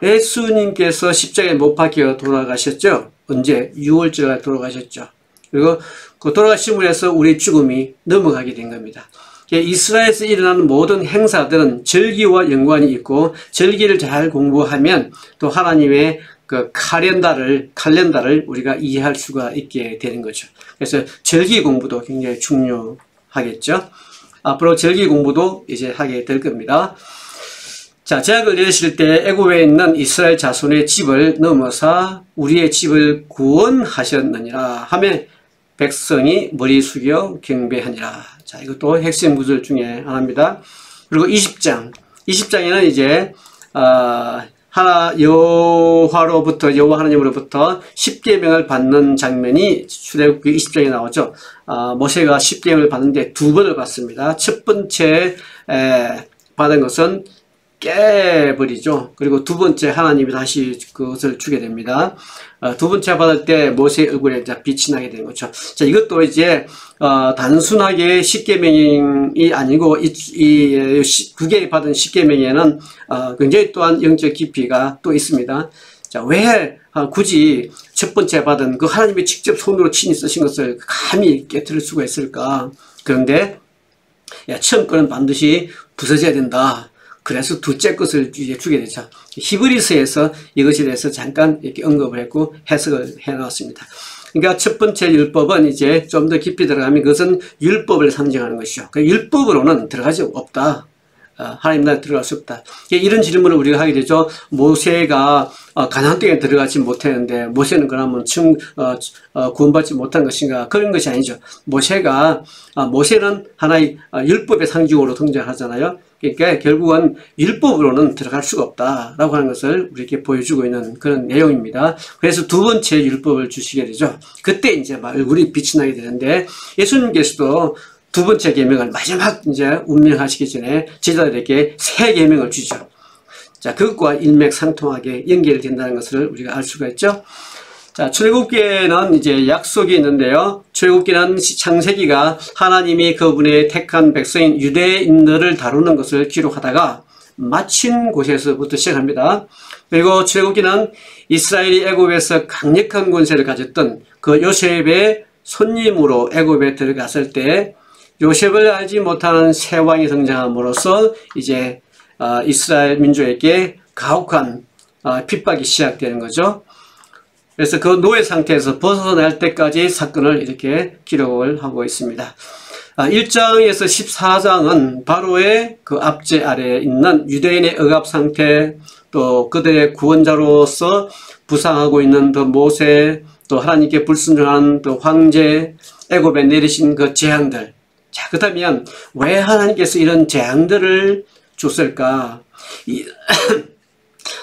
예수님께서 십자가에 못 박혀 돌아가셨죠. 언제? 유월절에 돌아가셨죠. 그리고 그 돌아가심으로 해서 우리 죽음이 넘어가게 된 겁니다. 이스라엘에서 일어나는 모든 행사들은 절기와 연관이 있고 절기를 잘 공부하면 또 하나님의 그 칼렌다를 우리가 이해할 수가 있게 되는 거죠. 그래서 절기 공부도 굉장히 중요하겠죠. 앞으로 절기 공부도 이제 하게 될 겁니다. 자, 제약을 내리실 때 애굽에 있는 이스라엘 자손의 집을 넘어서 우리의 집을 구원하셨느니라 하며 백성이 머리 숙여 경배하니라. 자, 이것도 핵심 구절 중에 하나입니다. 그리고 20장에는 이제 여호와 하나님으로부터 십계명을 받는 장면이 출애굽기 20장에 나오죠. 모세가 십계명을 받는데 두 번을 받습니다. 첫 번째 받은 것은 깨버리죠. 그리고 두 번째 하나님이 다시 그것을 주게 됩니다. 두 번째 받을 때 모세의 얼굴에 이제 빛이 나게 되는 거죠. 자, 이것도 이제 단순하게 십계명이 아니고 그게 받은 십계명에는 굉장히 또한 영적 깊이가 또 있습니다. 자, 왜 굳이 첫 번째 받은 그 하나님이 직접 손으로 친히 쓰신 것을 감히 깨뜨릴 수가 있을까? 그런데 처음 거는 반드시 부서져야 된다. 그래서 둘째 것을 이제 주게 되죠. 히브리서에서 이것에 대해서 잠깐 이렇게 언급을 했고 해석을 해 놓았습니다. 그러니까 첫 번째 율법은 이제 좀 더 깊이 들어가면 그것은 율법을 상징하는 것이죠. 그 율법으로는 들어갈 수 없다. 하나님 나라에 들어갈 수 없다. 이런 질문을 우리가 하게 되죠. 모세가 가나안 땅에 들어가지 못했는데 모세는 그러면 구원받지 못한 것인가? 그런 것이 아니죠. 모세는 하나의 율법의 상징으로 등장하잖아요. 그러니까 결국은 율법으로는 들어갈 수가 없다라고 하는 것을 우리에게 보여주고 있는 그런 내용입니다. 그래서 두 번째 율법을 주시게 되죠. 그때 이제 막 얼굴이 빛이 나게 되는데 예수님께서도 두 번째 계명을 마지막 이제 운명하시기 전에 제자들에게 새 계명을 주죠. 자, 그것과 일맥상통하게 연결된다는 것을 우리가 알 수가 있죠. 자, 출애굽기에는 이제 약속이 있는데요. 출애굽기는 창세기가 하나님이 그분의 택한 백성인 유대인들을 다루는 것을 기록하다가 마친 곳에서부터 시작합니다. 그리고 출애굽기는 이스라엘이 애굽에서 강력한 권세를 가졌던 그 요셉의 손님으로 애굽에 들어갔을 때 요셉을 알지 못하는 새 왕이 등장함으로써 이제 이스라엘 민족에게 가혹한 핍박이 시작되는 거죠. 그래서 그 노예 상태에서 벗어날 때까지 사건을 이렇게 기록을 하고 있습니다. 1장에서 14장은 바로의 그 압제 아래에 있는 유대인의 억압 상태, 또 그들의 구원자로서 부상하고 있는 그 모세, 또 하나님께 불순종한 또 황제, 애굽에 내리신 그 재앙들. 자, 그렇다면 왜 하나님께서 이런 재앙들을 줬을까?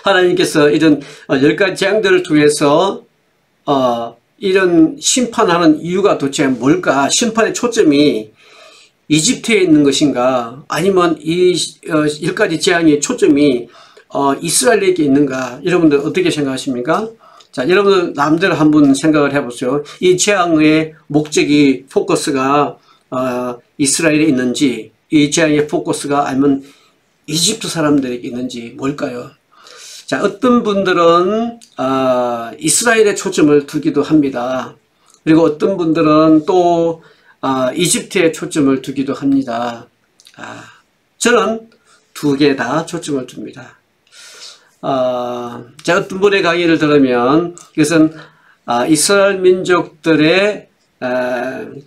하나님께서 이런 10가지 재앙들을 통해서 이런 심판하는 이유가 도대체 뭘까? 심판의 초점이 이집트에 있는 것인가? 아니면 이 10가지 재앙의 초점이 이스라엘에게 있는가? 여러분들 어떻게 생각하십니까? 자, 여러분들 남대로 한번 생각을 해보세요. 이 재앙의 목적이 포커스가 이스라엘에 있는지, 이 재앙의 포커스가 아니면 이집트 사람들에게 있는지 뭘까요? 자, 어떤 분들은 이스라엘에 초점을 두기도 합니다. 그리고 어떤 분들은 또 이집트에 초점을 두기도 합니다. 저는 두 개 다 초점을 둡니다. 제가 어떤 분의 강의를 들으면 이것은 이스라엘 민족들의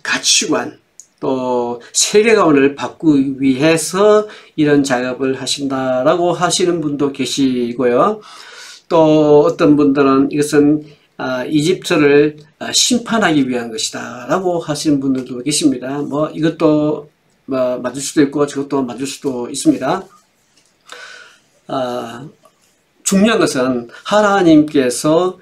가치관, 또 세계관을 바꾸기 위해서 이런 작업을 하신다라고 하시는 분도 계시고요. 또 어떤 분들은 이것은 이집트를 심판하기 위한 것이다 라고 하시는 분들도 계십니다. 뭐 이것도 맞을 수도 있고 저것도 맞을 수도 있습니다. 중요한 것은 하나님께서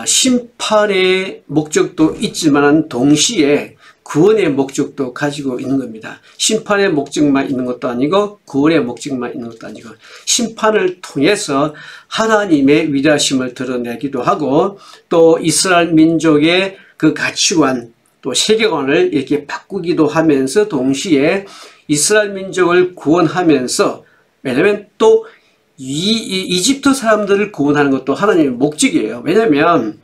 심판의 목적도 있지만 동시에 구원의 목적도 가지고 있는 겁니다. 심판의 목적만 있는 것도 아니고 구원의 목적만 있는 것도 아니고 심판을 통해서 하나님의 위대하심을 드러내기도 하고 또 이스라엘 민족의 그 가치관 또 세계관을 이렇게 바꾸기도 하면서 동시에 이스라엘 민족을 구원하면서 왜냐하면 또 이집트 사람들을 구원하는 것도 하나님의 목적이에요. 왜냐하면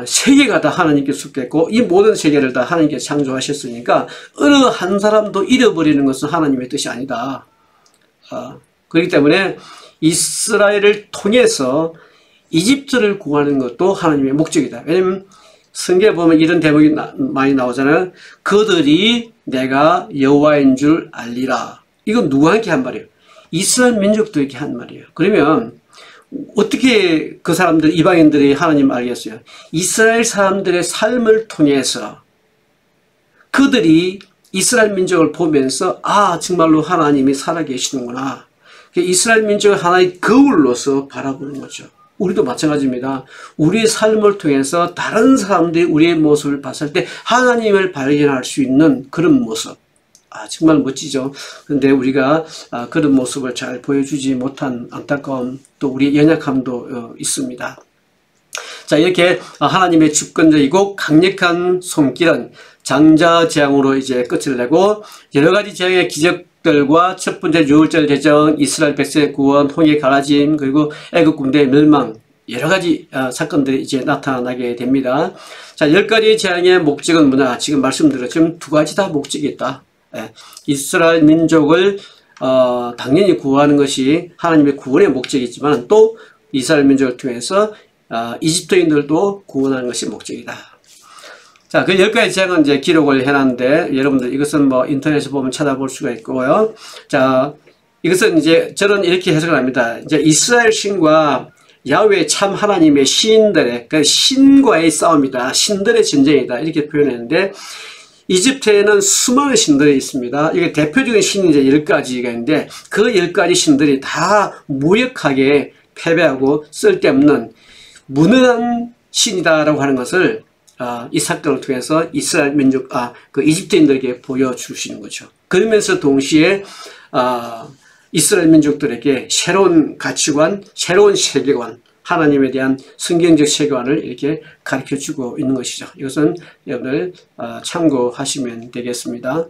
세계가 다 하나님께 속했고 이 모든 세계를 다 하나님께 창조하셨으니까 어느 한 사람도 잃어버리는 것은 하나님의 뜻이 아니다. 그렇기 때문에 이스라엘을 통해서 이집트를 구하는 것도 하나님의 목적이다. 왜냐하면 성경에 보면 이런 대목이 많이 나오잖아요. 그들이 내가 여호와인 줄 알리라. 이건 누구한테 한 말이에요? 이스라엘 민족들에게 한 말이에요. 그러면 어떻게 그 사람들, 이방인들이 하나님 알겠어요? 이스라엘 사람들의 삶을 통해서 그들이 이스라엘 민족을 보면서 정말로 하나님이 살아계시는구나. 이스라엘 민족을 하나의 거울로서 바라보는 거죠. 우리도 마찬가지입니다. 우리의 삶을 통해서 다른 사람들이 우리의 모습을 봤을 때 하나님을 발견할 수 있는 그런 모습. 정말 멋지죠. 그런데 우리가 그런 모습을 잘 보여주지 못한 안타까움 또 우리의 연약함도 있습니다. 자, 이렇게 하나님의 주권적이고 강력한 손길은 장자재앙으로 이제 끝을 내고 여러 가지 재앙의 기적들과 첫 번째 유월절 대전, 이스라엘 백성의 구원, 홍해 가라짐, 그리고 애국 군대의 멸망 여러 가지 사건들이 이제 나타나게 됩니다. 자, 10가지 재앙의 목적은 뭐냐? 지금 말씀드렸지만 두 가지 다 목적이 있다. 이스라엘 민족을 당연히 구하는 것이 하나님의 구원의 목적이지만 또 이스라엘 민족을 통해서 이집트인들도 구원하는 것이 목적이다. 자, 그 10가지 재앙은 이제 기록을 해놨는데 여러분들 이것은 뭐 인터넷에 보면 찾아볼 수가 있고요. 자, 이것은 이제 저는 이렇게 해석을 합니다. 이제 이스라엘 신과 야훼 참 하나님의 시인들의 그 신과의 싸움이다. 신들의 전쟁이다. 이렇게 표현했는데 이집트에는 수많은 신들이 있습니다. 이게 대표적인 신이 이제 10가지가 있는데 그 10가지 신들이 다 무역하게 패배하고 쓸데없는 무능한 신이다라고 하는 것을 이 사건을 통해서 이스라엘 민족, 그 이집트인들에게 보여주시는 거죠. 그러면서 동시에 이스라엘 민족들에게 새로운 가치관, 새로운 세계관, 하나님에 대한 성경적 세계관을 이렇게 가르쳐주고 있는 것이죠. 이것은 여러분들 참고하시면 되겠습니다.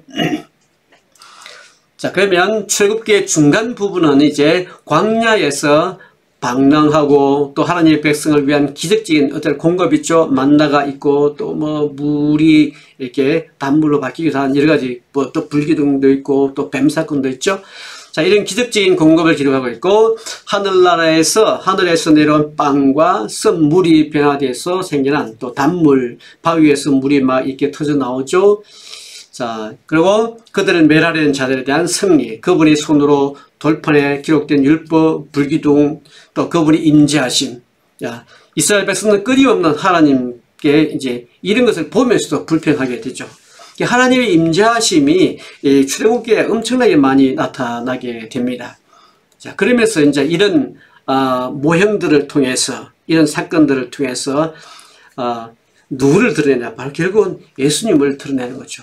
자, 그러면 출애굽기의 중간 부분은 이제 광야에서 방랑하고 또 하나님의 백성을 위한 기적적인 어떤 공급이 있죠. 만나가 있고 또 뭐 물이 이렇게 단물로 바뀌기도 한 여러 가지 뭐 또 불기둥도 있고 또 뱀 사건도 있죠. 자, 이런 기적적인 공급을 기록하고 있고 하늘에서 내려온 빵과 썩물이 변화돼서 생겨난 또 단물 바위에서 물이 막 이렇게 터져 나오죠. 자, 그리고 그들을 멸하려는 자들에 대한 승리, 그분이 손으로 돌판에 기록된 율법, 불기둥, 또 그분이 임재하심. 자, 이스라엘 백성은 끊임없는 하나님께 이제 이런 것을 보면서도 불평하게 되죠. 하나님의 임재하심이 출애굽기에 엄청나게 많이 나타나게 됩니다. 자, 그러면서 이제 이런 모형들을 통해서 이런 사건들을 통해서 누구를 드러내냐? 바로 결국은 예수님을 드러내는 거죠.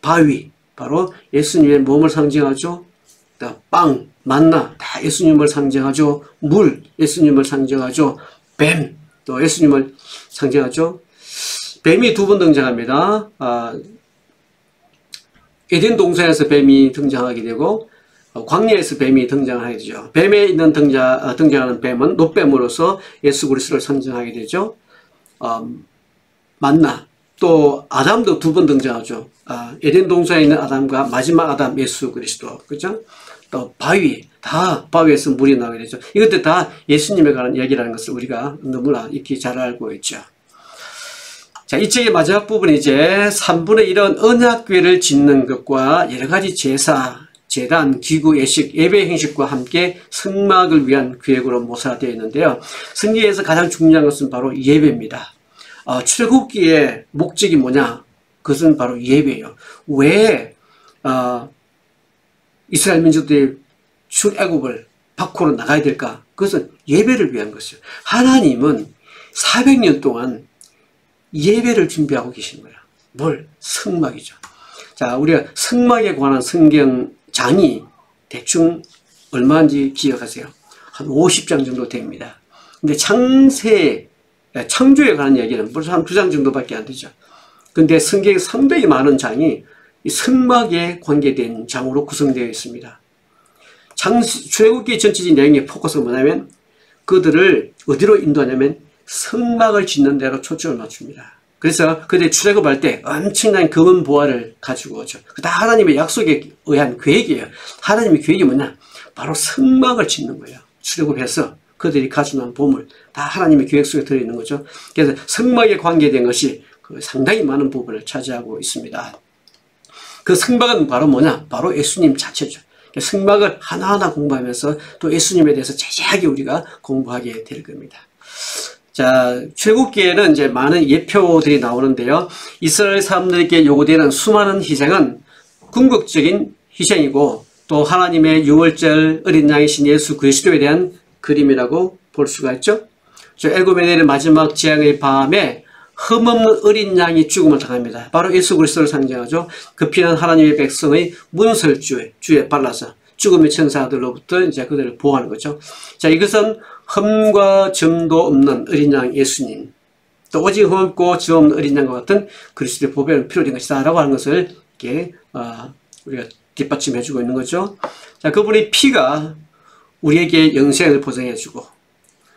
바위, 바로 예수님의 몸을 상징하죠. 빵, 만나, 다 예수님을 상징하죠. 물, 예수님을 상징하죠. 뱀, 또 예수님을 상징하죠. 뱀이 두 번 등장합니다. 에덴 동산에서 뱀이 등장하게 되고 광야에서 뱀이 등장하게 되죠. 뱀에 있는 등장하는 뱀은 노뱀으로서 예수 그리스도를 상징하게 되죠. 만나, 또 아담도 두 번 등장하죠. 에덴 동산에 있는 아담과 마지막 아담 예수 그리스도, 그죠? 또 바위, 다 바위에서 물이 나오게 되죠. 이것들 다 예수님에 관한 이야기라는 것을 우리가 너무나 익히 잘 알고 있죠. 자, 이 책의 마지막 부분이 이제 3분의 1은 언약궤를 짓는 것과 여러 가지 제사, 제단, 기구, 예식, 예배 형식과 함께 성막을 위한 계획으로 모사되어 있는데요. 성경에서 가장 중요한 것은 바로 예배입니다. 출애굽기의 목적이 뭐냐? 그것은 바로 예배예요. 왜 이스라엘 민족들이 출애굽을 밖으로 나가야 될까? 그것은 예배를 위한 것이에요. 하나님은 400년 동안 예배를 준비하고 계신 거예요. 뭘? 성막이죠. 자, 우리가 성막에 관한 성경장이 대충 얼마인지 기억하세요? 한 50장 정도 됩니다. 근데 창조에 관한 얘기는 벌써 한 2장 정도밖에 안 되죠. 근데 성경에 상당히 많은 장이 이 성막에 관계된 장으로 구성되어 있습니다. 출애굽기 전체적인 내용의 포커스가 뭐냐면 그들을 어디로 인도하냐면 성막을 짓는 데로 초점을 맞춥니다. 그래서 그들이 출애굽할 때 엄청난 금은 보화를 가지고 오죠. 다 하나님의 약속에 의한 계획이에요. 하나님의 계획이 뭐냐? 바로 성막을 짓는 거예요. 출애굽해서 그들이 가져온 보물 다 하나님의 계획 속에 들어있는 거죠. 그래서 성막에 관계된 것이 상당히 많은 부분을 차지하고 있습니다. 그 성막은 바로 뭐냐? 바로 예수님 자체죠. 성막을 하나하나 공부하면서 또 예수님에 대해서 자세하게 우리가 공부하게 될 겁니다. 자, 출애굽기에는 이제 많은 예표들이 나오는데요. 이스라엘 사람들에게 요구되는 수많은 희생은 궁극적인 희생이고 또 하나님의 유월절 어린 양이신 예수 그리스도에 대한 그림이라고 볼 수가 있죠. 애굽에 내린 마지막 재앙의 밤에 흠없는 어린 양이 죽음을 당합니다. 바로 예수 그리스도를 상징하죠. 그 피는 하나님의 백성의 문설주에 발라서 죽음의 천사들로부터 이제 그들을 보호하는 거죠. 자, 이것은 흠과 점도 없는 어린 양 예수님, 또 오직 흠 없고 점 없는 어린 양과 같은 그리스도의 보배는 필요된 것이다라고 하는 것을 이렇게 우리가 뒷받침해주고 있는 거죠. 자, 그분의 피가 우리에게 영생을 보장해주고,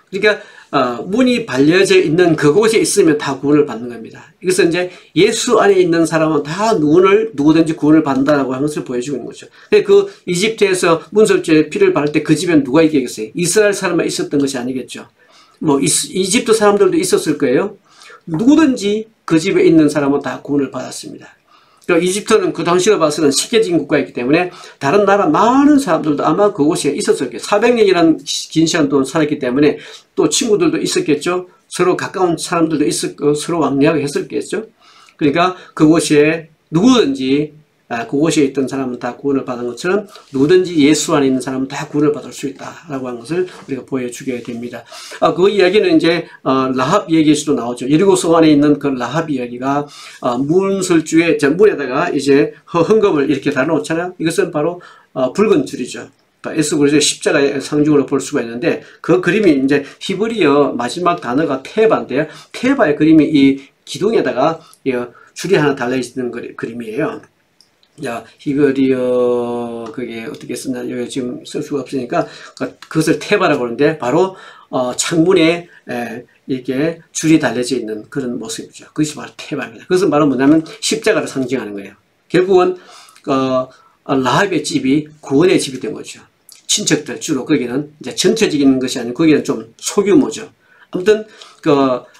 그러니까 문이 발려져 있는 그곳에 있으면 다 구원을 받는 겁니다. 이것은 이제 예수 안에 있는 사람은 다 누구든지 구원을 받는다라고 하는 것을 보여주고 있는 거죠. 그 이집트에서 문설주에 피를 바를 때 그 집에는 누가 있겠어요? 이스라엘 사람만 있었던 것이 아니겠죠. 뭐 이집트 사람들도 있었을 거예요. 누구든지 그 집에 있는 사람은 다 구원을 받았습니다. 그러니까 이집트는 그 당시로 봐서는 세계적인 국가였기 때문에 다른 나라 많은 사람들도 아마 그곳에 있었을 거예요. 400년이라는 긴 시간 동안 살았기 때문에 또 친구들도 있었겠죠. 서로 가까운 사람들도 있었고 서로 왕래하고 했었겠죠. 그러니까 그곳에 누구든지 그곳에 있던 사람은 다 구원을 받은 것처럼 누구든지 예수 안에 있는 사람은 다 구원을 받을 수 있다라고 하는 것을 우리가 보여주게 됩니다. 그 이야기는 이제 라합 얘기에서도 나오죠. 여리고성 안에 있는 그 라합 이야기가 문설주에 문에다가 이제 헌금을 이렇게 달아놓잖아요. 이것은 바로 붉은 줄이죠. 예수 그리스도의 십자가의 상징으로 볼 수가 있는데 그 그림이 이제 히브리어 마지막 단어가 테바인데요. 테바의 그림이 이 기둥에다가 줄이 하나 달려있는 그림이에요. 자, 히브리어 그게 어떻게 쓰나 여기 지금 쓸 수가 없으니까 그것을 테바라고 하는데 바로 창문에 이렇게 줄이 달려져 있는 그런 모습이죠. 그것이 바로 테바입니다. 그것은 바로 뭐냐면 십자가를 상징하는 거예요. 결국은 라합의 집이 구원의 집이 된 거죠. 친척들 주로 거기는 이제 전체적인 것이 아니고 거기는 좀 소규모죠. 아무튼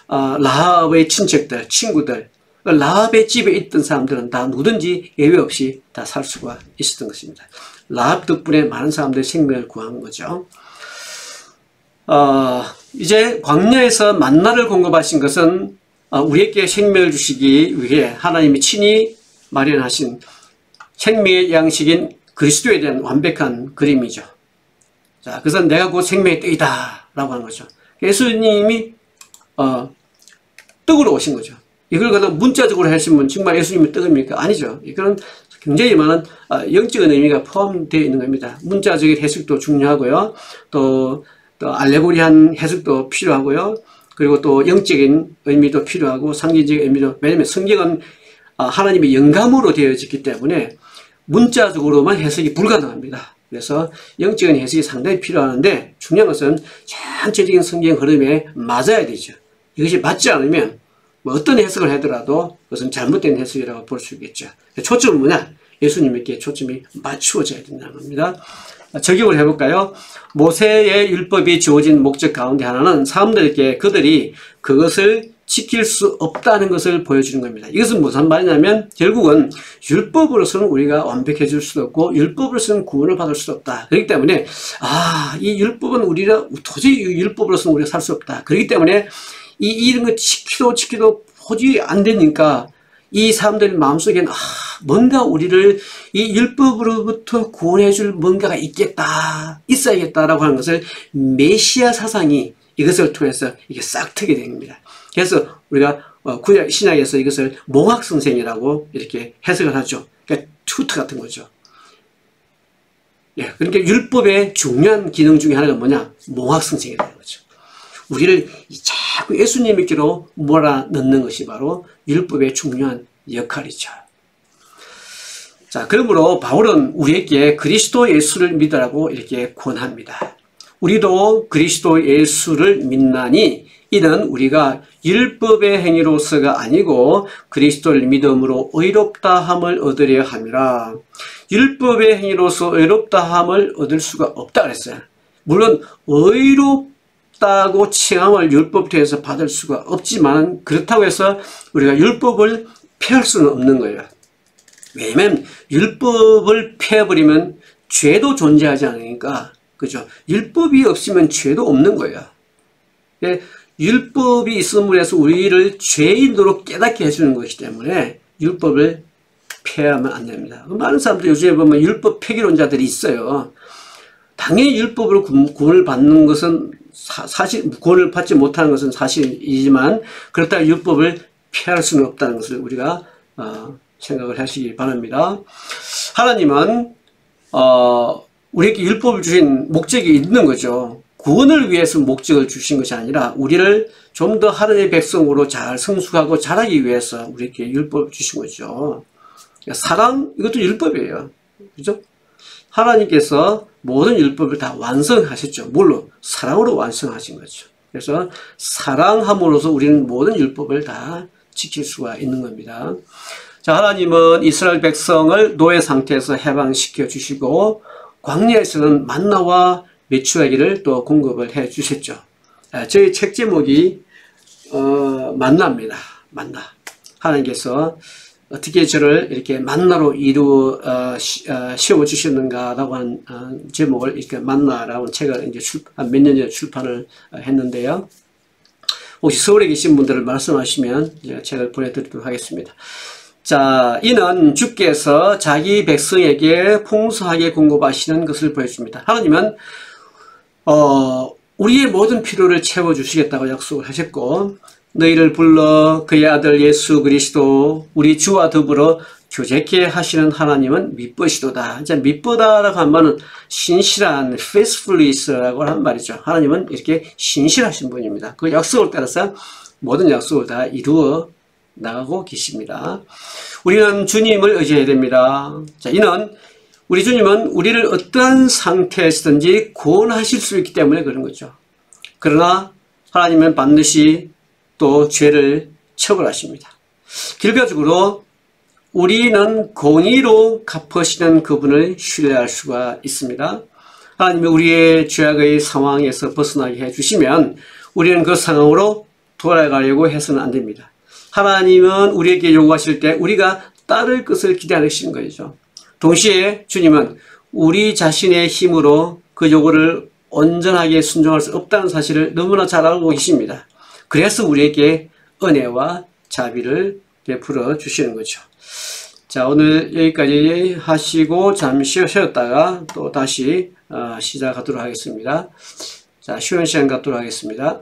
라합의 친척들, 친구들. 라합의 집에 있던 사람들은 다 누구든지 예외 없이 다 살 수가 있었던 것입니다. 라합 덕분에 많은 사람들이 생명을 구한 거죠. 이제 광야에서 만나를 공급하신 것은 우리에게 생명을 주시기 위해 하나님이 친히 마련하신 생명의 양식인 그리스도에 대한 완벽한 그림이죠. 자, 그래서 내가 곧 생명의 떡이다 라고 하는 거죠. 예수님이 떡으로 오신 거죠. 이걸 그냥 문자적으로 하시면 정말 예수님의 떡입니까? 아니죠. 이거는 굉장히 많은 영적인 의미가 포함되어 있는 겁니다. 문자적인 해석도 중요하고요. 또 알레고리한 해석도 필요하고요. 그리고 또 영적인 의미도 필요하고 상징적인 의미도, 왜냐하면 성경은 하나님의 영감으로 되어졌기 때문에 문자적으로만 해석이 불가능합니다. 그래서 영적인 해석이 상당히 필요하는데 중요한 것은 전체적인 성경 흐름에 맞아야 되죠. 이것이 맞지 않으면 뭐 어떤 해석을 하더라도 그것은 잘못된 해석이라고 볼 수 있겠죠. 초점은 뭐냐? 예수님에게 초점이 맞추어져야 된다는 겁니다. 적용을 해볼까요? 모세의 율법이 주어진 목적 가운데 하나는 사람들에게 그들이 그것을 지킬 수 없다는 것을 보여주는 겁니다. 이것은 무슨 말이냐면 결국은 율법으로서는 우리가 완벽해질 수도 없고 율법으로서는 구원을 받을 수도 없다. 그렇기 때문에 이 율법은 우리가 도저히 율법으로서는 우리가 살 수 없다. 그렇기 때문에 이런 거 지키도 도저히 안 되니까 이 사람들 마음속에는 뭔가 우리를 이 율법으로부터 구원해 줄 뭔가가 있어야겠다라고 하는 것을 메시아 사상이 이것을 통해서 이게 싹 트게 됩니다. 그래서 우리가 구약 신약에서 이것을 몽학 선생이라고 이렇게 해석을 하죠. 그러니까 튜터 같은 거죠. 예, 그러니까 율법의 중요한 기능 중에 하나가 뭐냐? 몽학 선생이라는 거죠. 우리를 자꾸 예수님 믿기로 몰아넣는 것이 바로 율법의 중요한 역할이죠. 자, 그러므로 바울은 우리에게 그리스도 예수를 믿으라고 이렇게 권합니다. 우리도 그리스도 예수를 믿나니 이는 우리가 율법의 행위로서가 아니고 그리스도를 믿음으로 의롭다함을 얻으려 함이라. 율법의 행위로서 의롭다함을 얻을 수가 없다 그랬어요. 물론 의롭다고 칭함을 율법 통해서 받을 수가 없지만 그렇다고 해서 우리가 율법을 폐할 수는 없는 거예요. 왜냐하면 율법을 폐해버리면 죄도 존재하지 않으니까, 그죠? 율법이 없으면 죄도 없는 거예요. 율법이 있음으로 해서 우리를 죄인으로 깨닫게 해주는 것이기 때문에 율법을 폐하면 안 됩니다. 많은 사람들 요즘에 보면 율법 폐기론자들이 있어요. 당연히 율법으로 구원을 받는 것은 사실 구원을 받지 못하는 것은 사실이지만 그렇다고 율법을 폐할 수는 없다는 것을 우리가 생각을 하시기 바랍니다. 하나님은 우리에게 율법을 주신 목적이 있는 거죠. 구원을 위해서 목적을 주신 것이 아니라 우리를 좀 더 하나님의 백성으로 잘 성숙하고 자라기 위해서 우리에게 율법을 주신 거죠. 사랑, 이것도 율법이에요. 그죠? 하나님께서 모든 율법을 다 완성하셨죠. 물론 사랑으로 완성하신 거죠. 그래서 사랑함으로써 우리는 모든 율법을 다 지킬 수가 있는 겁니다. 자, 하나님은 이스라엘 백성을 노예 상태에서 해방시켜 주시고 광야에서는 만나와 메추라기를 또 공급을 해 주셨죠. 저희 책 제목이 만나입니다. 만나. 하나님께서 어떻게 저를 이렇게 만나로 씌워 주셨는가라고 한 제목을 이렇게 만나라고 책을 이제 몇 년 전에 출판을 했는데요. 혹시 서울에 계신 분들을 말씀하시면 제가 책을 보내드리도록 하겠습니다. 자, 이는 주께서 자기 백성에게 풍성하게 공급하시는 것을 보여줍니다. 하나님은 우리의 모든 필요를 채워주시겠다고 약속을 하셨고 너희를 불러 그의 아들 예수 그리스도 우리 주와 더불어 교제케 하시는 하나님은 미쁘시도다. 이제 미쁘다라고 한 말은 신실한 faithfulness라고 한 말이죠. 하나님은 이렇게 신실하신 분입니다. 그 약속을 따라서 모든 약속을 다 이루어 나가고 계십니다. 우리는 주님을 의지해야 됩니다. 자, 이는 우리 주님은 우리를 어떠한 상태에서든지 구원하실 수 있기 때문에 그런 거죠. 그러나 하나님은 반드시 또 죄를 처벌하십니다. 결과적으로 우리는 공의로 갚으시는 그분을 신뢰할 수가 있습니다. 하나님이 우리의 죄악의 상황에서 벗어나게 해주시면 우리는 그 상황으로 돌아가려고 해서는 안 됩니다. 하나님은 우리에게 요구하실 때 우리가 따를 것을 기다리시는 거죠. 동시에 주님은 우리 자신의 힘으로 그 요구를 온전하게 순종할 수 없다는 사실을 너무나 잘 알고 계십니다. 그래서 우리에게 은혜와 자비를 베풀어 주시는 거죠. 자, 오늘 여기까지 하시고 잠시 쉬었다가 또 다시 시작하도록 하겠습니다. 자, 쉬는 시간 갖도록 하겠습니다.